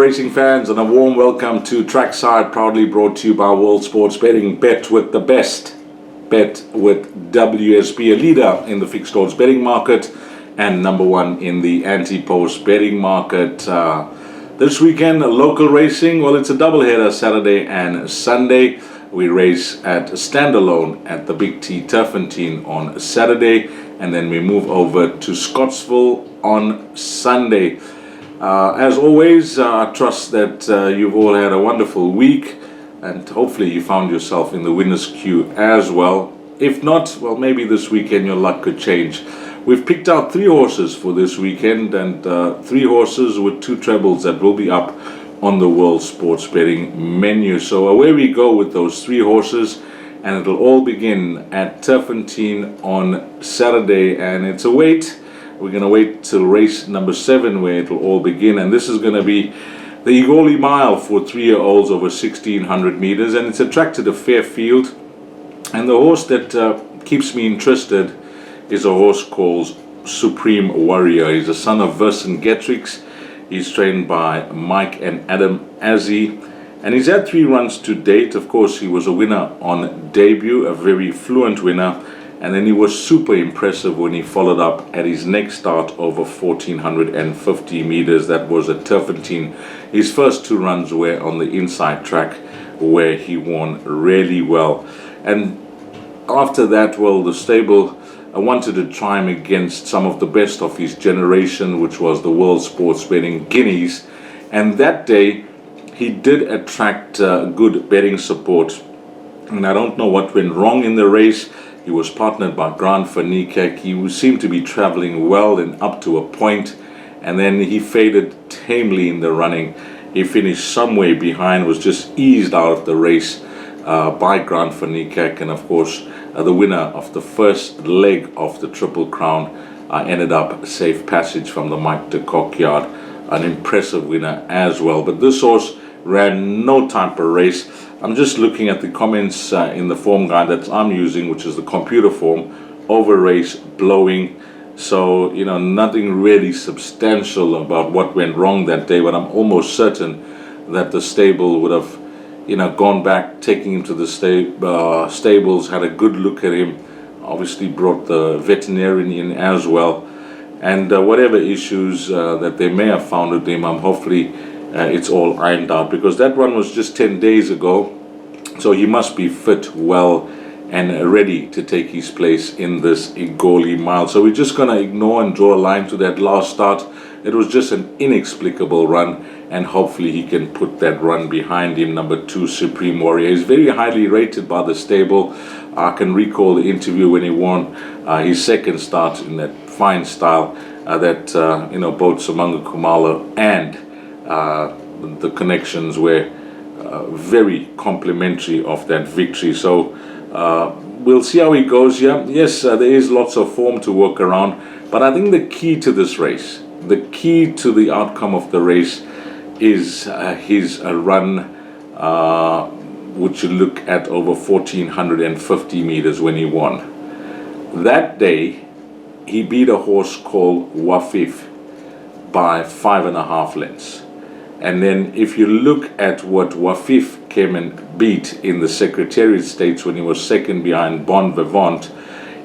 racing fans, and a warm welcome to Trackside, proudly brought to you by World Sports Betting. Bet with the best. Bet with WSB, a leader in the fixed odds betting market and number one in the anti-post betting market. This weekend, local racing, well, it's a doubleheader, Saturday and Sunday. We race at standalone at the Big T Turfentine on Saturday, and then we move over to Scottsville on Sunday. As always, I trust that you've all had a wonderful week, and hopefully you found yourself in the winner's queue as well. If not, well, maybe this weekend your luck could change. We've picked out 3 horses for this weekend, and 3 horses with 2 trebles that will be up on the World Sports Betting menu. So away we go with those 3 horses, and it'll all begin at Turfentine on Saturday, and it's a wait. We're going to wait till race number 7 where it'll all begin, and this is going to be the Igoli Mile for 3-year-olds over 1,600 meters, and it's attracted a fair field. And the horse that keeps me interested is a horse called Supreme Warrior. He's a son of Vercingetorix. He's trained by Mike and Adam Azzi, and he's had 3 runs to date. Of course, he was a winner on debut, a very fluent winner. And then he was super impressive when he followed up at his next start over 1,450 meters. That was at Turfentine. His first 2 runs were on the inside track, where he won really well. And after that, well, the stable wanted to try him against some of the best of his generation, which was the World Sports Betting Guineas. And that day, he did attract good betting support. And I don't know what went wrong in the race. He was partnered by Grant van Niekerk. He seemed to be traveling well and up to a point, and then he faded tamely in the running. He finished some way behind, was just eased out of the race by Grant van Niekerk, and of course the winner of the first leg of the Triple Crown ended up safe passage from the Mike de Kock yard. An impressive winner as well, but this horse ran no time per race. I'm just looking at the comments in the form guide that I'm using, which is the computer form, over race blowing. So, you know, nothing really substantial about what went wrong that day, but I'm almost certain that the stable would have, you know, gone back, taking him to the stables, had a good look at him, obviously brought the veterinarian in as well. And whatever issues that they may have found with him, hopefully it's all ironed out, because that run was just 10 days ago, so he must be fit, well, and ready to take his place in this Igoli Mile. So we're just going to ignore and draw a line to that last start. It was just an inexplicable run, and hopefully he can put that run behind him. Number 2, Supreme Warrior. He's very highly rated by the stable. I can recall the interview when he won his second start in that fine style that you know, both Samanga Kumalo and the connections were very complimentary of that victory. So we'll see how he goes here. Yes, there is lots of form to work around, but I think the key to this race, the key to the outcome of the race, is his run, which you look at over 1,450 meters when he won. That day, he beat a horse called Wafif by 5.5 lengths. And then if you look at what Wafif came and beat in the Secretariat States when he was second behind Bon Vivant,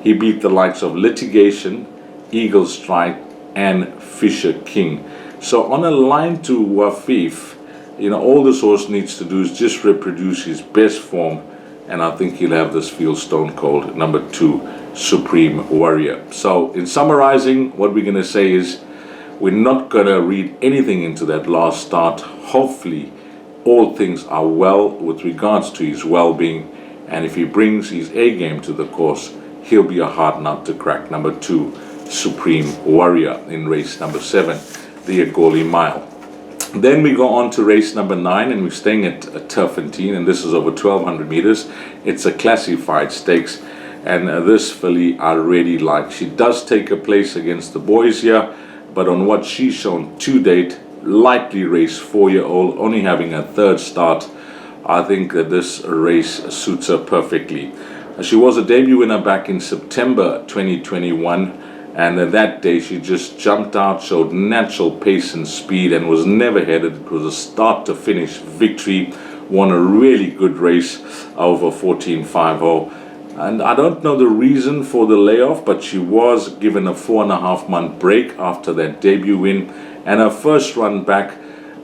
he beat the likes of Litigation, Eagle Strike, and Fisher King. So on a line to Wafif, you know, all this horse needs to do is just reproduce his best form, and I think he'll have this field stone cold. Number 2, Supreme Warrior. So in summarizing, what we're going to say is, we're not going to read anything into that last start. Hopefully, all things are well with regards to his well-being. And if he brings his A game to the course, he'll be a hard nut to crack. Number 2, Supreme Warrior in race number 7, the Igoli Mile. Then we go on to race number 9, and we're staying at Turfentine, and this is over 1,200 meters. It's a classified stakes, and this filly I really like. She does take a place against the boys here, but on what she's shown to date, lightly raced 4-year-old, only having a 3rd start, I think that this race suits her perfectly. She was a debut winner back in September 2021, And that day she just jumped out, showed natural pace and speed, and was never headed. It was a start to finish victory. Won a really good race over 14.50. And I don't know the reason for the layoff, but she was given a 4.5-month break after that debut win. And her first run back,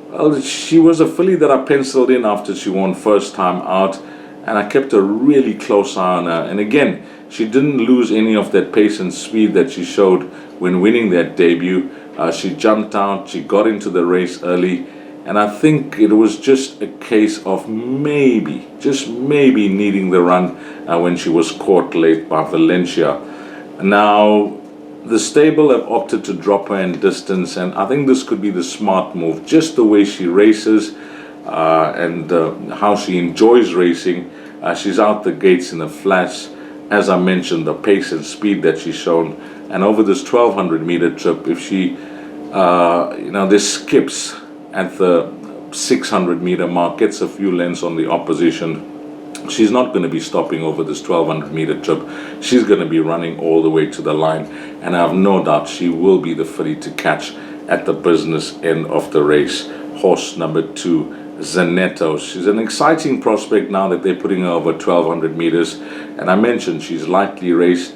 well, she was a filly that I penciled in after she won first time out, and I kept a really close eye on her. And again, she didn't lose any of that pace and speed that she showed when winning that debut. She jumped out, she got into the race early, and I think it was just a case of maybe, just maybe needing the run when she was caught late by Valencia. Now, the stable have opted to drop her in distance, and I think this could be the smart move. Just the way she races and how she enjoys racing. She's out the gates in a flash. As I mentioned, the pace and speed that she's shown. And over this 1,200 meter trip, if she, this skips at the 600 meter mark, gets a few lengths on the opposition, she's not going to be stopping over this 1,200 meter trip. She's going to be running all the way to the line. And I have no doubt she will be the filly to catch at the business end of the race. Horse number 2, Zanetto. She's an exciting prospect now that they're putting her over 1,200 meters. And I mentioned she's lightly raced.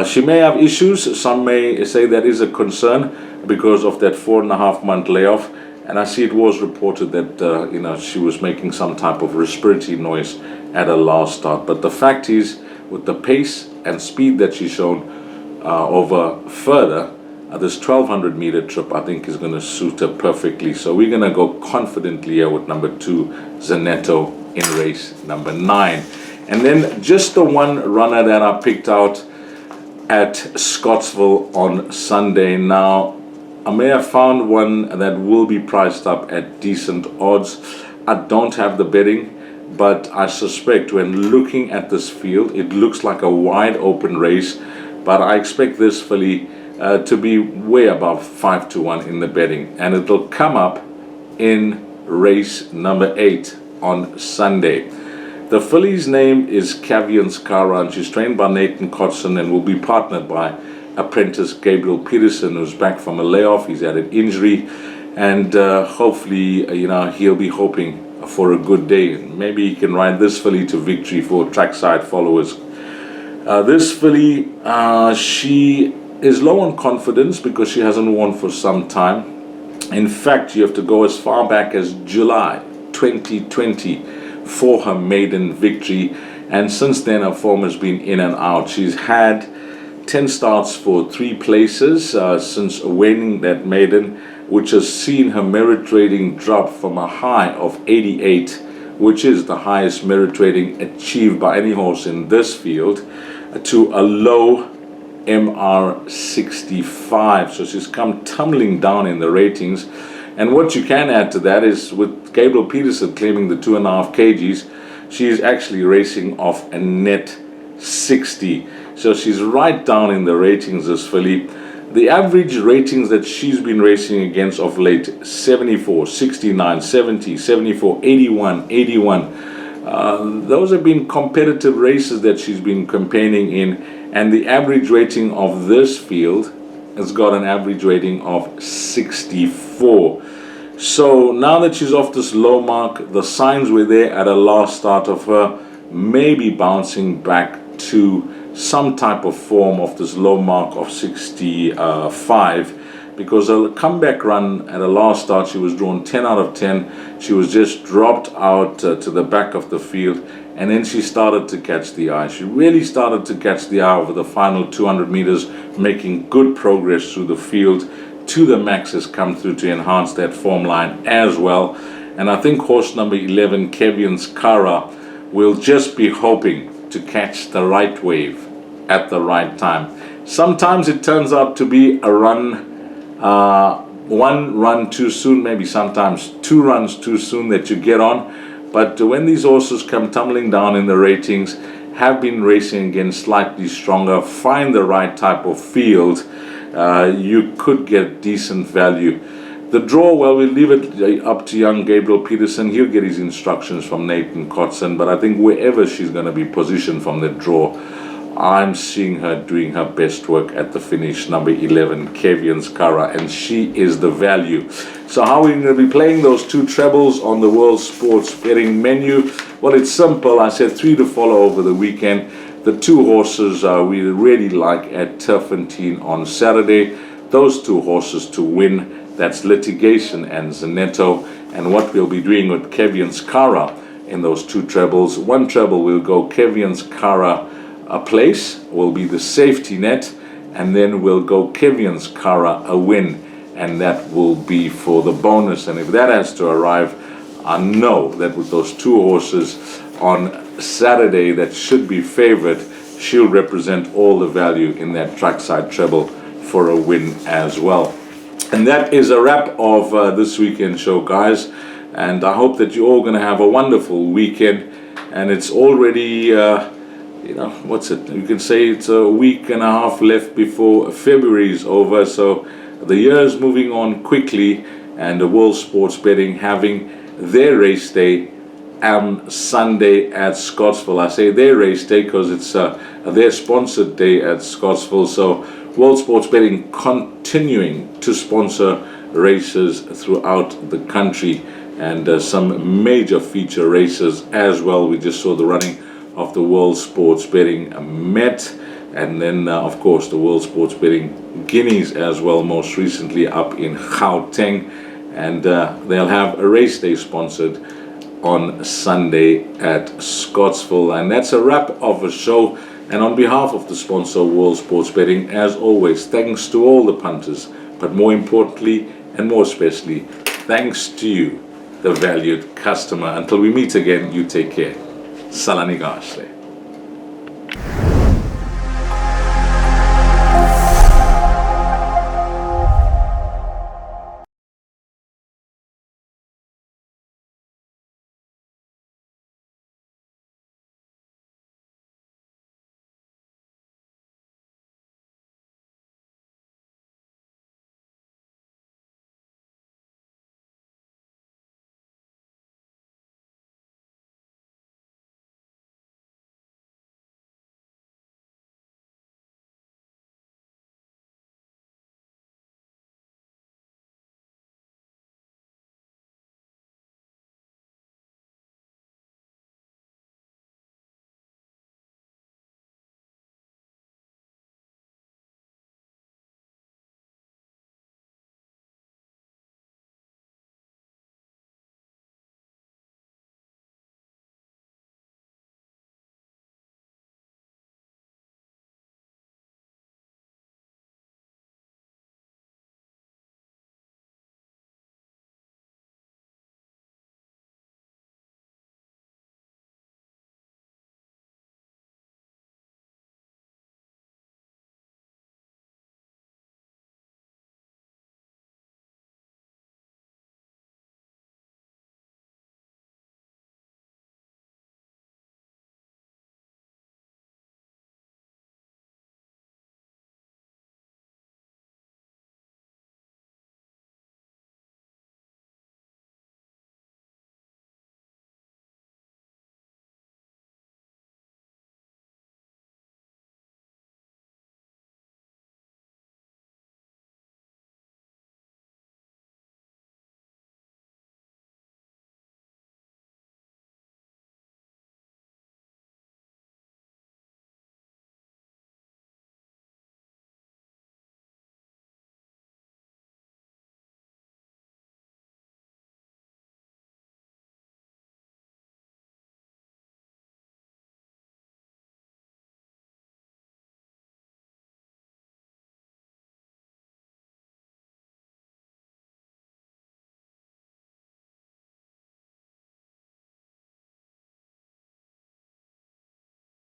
She may have issues. Some may say that is a concern because of that 4.5-month layoff. And I see it was reported that she was making some type of respiratory noise at her last start. But the fact is, with the pace and speed that she's shown over further, this 1,200 meter trip I think is going to suit her perfectly. So we're going to go confidently here with number 2, Zanetto, in race number 9. And then just the one runner that I picked out at Scottsville on Sunday. Now, I may have found one that will be priced up at decent odds. I don't have the betting, but I suspect when looking at this field, it looks like a wide open race. But I expect this filly to be way above 5-1 in the betting. And it'll come up in race number 8 on Sunday. The filly's name is Cavian's Cara, and she's trained by Nathan Cotson and will be partnered by apprentice Gabriel Peterson, who's back from a layoff. He's had an injury, and hopefully, he'll be hoping for a good day. Maybe he can ride this filly to victory for Trackside followers. This filly, she is low on confidence because she hasn't won for some time. In fact, you have to go as far back as July 2020 for her maiden victory, and since then her form has been in and out. She's had 10 starts for 3 places since winning that maiden, which has seen her merit rating drop from a high of 88, which is the highest merit rating achieved by any horse in this field, to a low MR 65. So she's come tumbling down in the ratings. And what you can add to that is, with Gabriel Peterson claiming the 2.5 kgs, she is actually racing off a net 60. So she's right down in the ratings, this filly. The average ratings that she's been racing against of late, 74, 69, 70, 74, 81, 81. Those have been competitive races that she's been campaigning in. And the average rating of this field has got an average rating of 64. So now that she's off this low mark, the signs were there at a last start of her maybe bouncing back to some type of form of this low mark of 65, because a comeback run at a last start, she was drawn 10 out of 10. She was just dropped out to the back of the field, and then she started to catch the eye. She really started to catch the eye over the final 200 meters, making good progress through the field. To the max has come through to enhance that form line as well. And I think horse number 11, Cavian's Cara, will just be hoping to catch the right wave at the right time. Sometimes it turns out to be a run, one run too soon, maybe sometimes 2 runs too soon that you get on. But when these horses come tumbling down in the ratings, have been racing against slightly stronger, find the right type of field, you could get decent value. The draw, well, we'll leave it up to young Gabriel Peterson. He'll get his instructions from Nathan Cotson, but I think wherever she's going to be positioned from the draw, I'm seeing her doing her best work at the finish, number 11, Kevian Skara, and she is the value. So how are we going to be playing those two trebles on the World Sports Betting menu? Well, it's simple. I said 3 to follow over the weekend. The 2 horses we really like at Turfentine on Saturday. Those 2 horses to win, that's Litigation and Zanetto. And what we'll be doing with Kevian Skara in those 2 trebles. 1 treble will go Kevian Skara a place, will be the safety net, and then we'll go Kevian Skara a win, and that will be for the bonus. And if that has to arrive, I know that with those 2 horses on Saturday that should be favored, she'll represent all the value in that Trackside treble for a win as well. And that is a wrap of this weekend show, guys, and I hope that you're all going to have a wonderful weekend. And it's already you can say it's a week and a half left before February is over, so the year is moving on quickly, and the World Sports Betting having their race day on Sunday at Scottsville. I say their race day because it's their sponsored day at Scottsville. So World Sports Betting continuing to sponsor races throughout the country, and some major feature races as well. We just saw the running of the World Sports Betting Met, and then of course the World Sports Betting Guineas as well, most recently up in Gauteng, and they'll have a race day sponsored on Sunday at Scottsville. And that's a wrap of a show, and on behalf of the sponsor World Sports Betting, as always, thanks to all the punters, but more importantly and more especially thanks to you, the valued customer. Until we meet again, you take care. Salani Gashle.